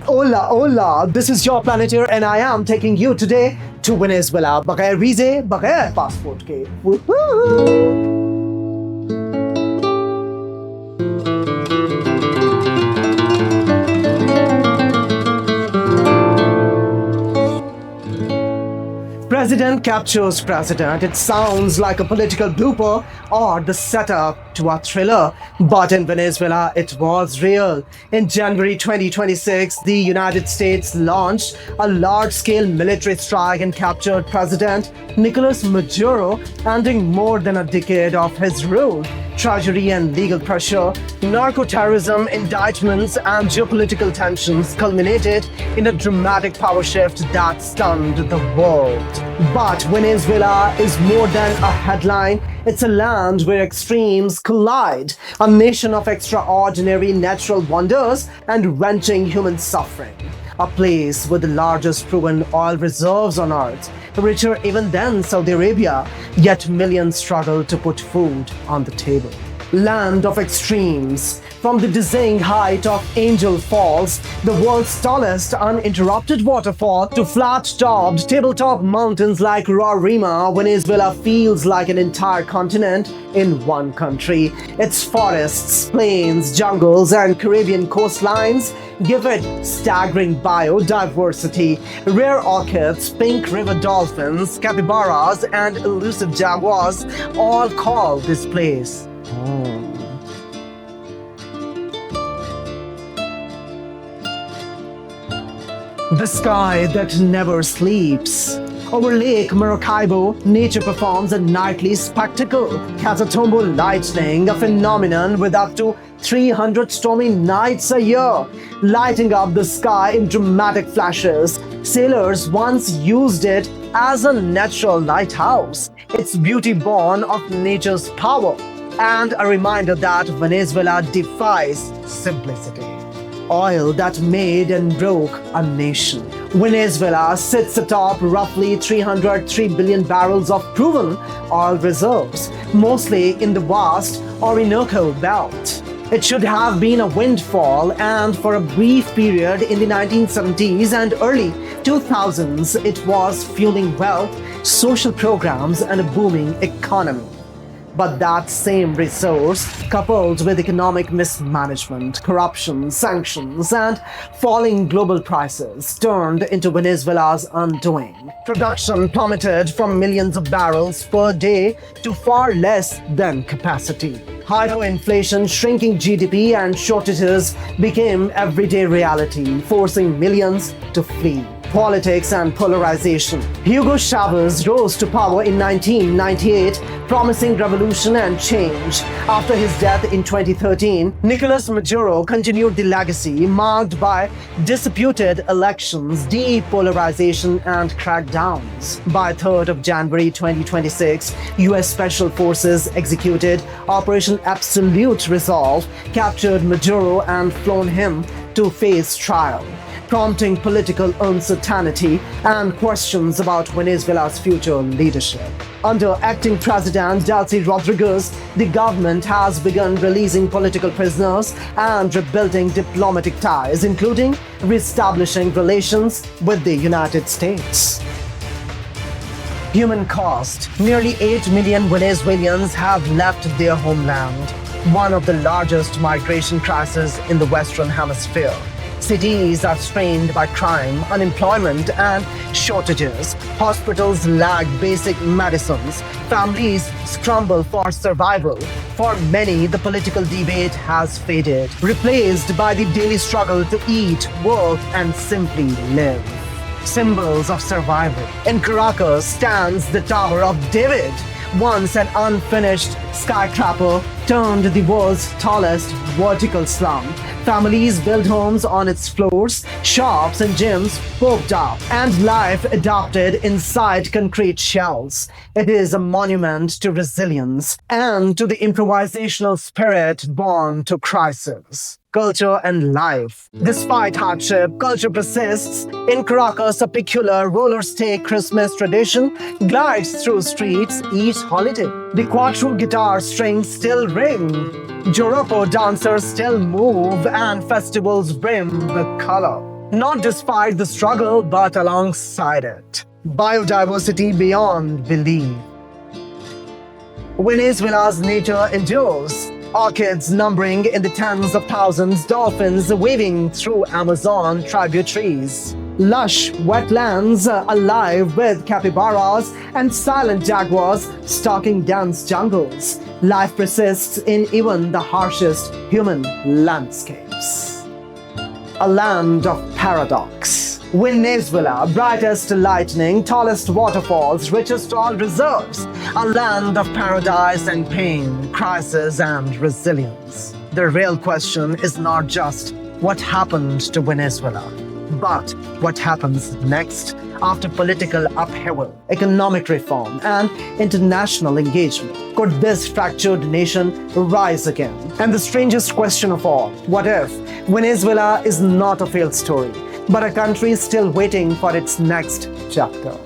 Hola, hola, this is your Plantier and I am taking you today to Venezuela. बगैर वीजे, बगैर passport के. Woohoo! President captures president. It sounds like a political blooper or the setup to a thriller. But in Venezuela, it was real. In January 2026, the United States launched a large-scale military strike and captured President Nicolás Maduro, ending more than a decade of his rule. Treasury and legal pressure, narco-terrorism indictments, and geopolitical tensions culminated in a dramatic power shift that stunned the world. But Venezuela is more than a headline. It's a land where extremes collide, a nation of extraordinary natural wonders and wrenching human suffering. A place with the largest proven oil reserves on earth, richer even than Saudi Arabia, yet millions struggle to put food on the table. Land of extremes. From the dizzying height of Angel Falls, the world's tallest uninterrupted waterfall, to flat-topped tabletop mountains like Roraima, Venezuela feels like an entire continent in one country. Its forests, plains, jungles, and Caribbean coastlines give it staggering biodiversity. Rare orchids, pink river dolphins, capybaras, and elusive jaguars all call this place home. The sky that never sleeps. Over Lake Maracaibo, nature performs a nightly spectacle. Catatumbo lightning, a phenomenon with up to 300 stormy nights a year, lighting up the sky in dramatic flashes. Sailors once used it as a natural lighthouse, its beauty born of nature's power, and a reminder that Venezuela defies simplicity. Oil that made and broke a nation. Venezuela sits atop roughly 303 billion barrels of proven oil reserves, mostly in the vast Orinoco Belt. It should have been a windfall, and for a brief period in the 1970s and early 2000s, it was fueling wealth, social programs, and a booming economy. But that same resource, coupled with economic mismanagement, corruption, sanctions, and falling global prices, turned into Venezuela's undoing. Production plummeted from millions of barrels per day to far less than capacity. Hyperinflation, shrinking GDP, and shortages became everyday reality, forcing millions to flee. Politics and polarization. Hugo Chavez rose to power in 1998, promising revolution and change. After his death in 2013, Nicolás Maduro continued the legacy marked by disputed elections, depolarization, and crackdowns. By 3rd of January 2026, US Special Forces executed Operation Absolute Resolve, captured Maduro, and flown him to face trial, prompting political uncertainty and questions about Venezuela's future leadership. Under acting President Delcy Rodriguez, the government has begun releasing political prisoners and rebuilding diplomatic ties, including reestablishing relations with the United States. Human cost. Nearly 8 million Venezuelans have left their homeland, one of the largest migration crises in the Western Hemisphere. Cities are strained by crime, unemployment, and shortages. Hospitals lack basic medicines. Families scramble for survival. For many, the political debate has faded, replaced by the daily struggle to eat, work, and simply live. Symbols of survival. In Caracas stands the Tower of David, once an unfinished skyscraper turned the world's tallest vertical slum. Families built homes on its floors, shops and gyms poked up, and life adopted inside concrete shells. It is a monument to resilience and to the improvisational spirit born to crisis. Culture and life. Despite hardship, culture persists. In Caracas, a peculiar roller skate Christmas tradition glides through streets each holiday. The quattro guitar strings still ring. Joropo dancers still move, and festivals brim with color. Not despite the struggle, but alongside it. Biodiversity beyond belief. Venezuela's nature endures. Orchids numbering in the tens of thousands, dolphins weaving through Amazon tributaries. Lush wetlands alive with capybaras and silent jaguars stalking dense jungles. Life persists in even the harshest human landscapes. A land of paradox. Venezuela, brightest lightning, tallest waterfalls, richest oil reserves. A land of paradise and pain, crisis and resilience. The real question is not just what happened to Venezuela, but what happens next after political upheaval, economic reform, and international engagement. Could this fractured nation rise again? And the strangest question of all, what if Venezuela is not a failed story, but a country still waiting for its next chapter?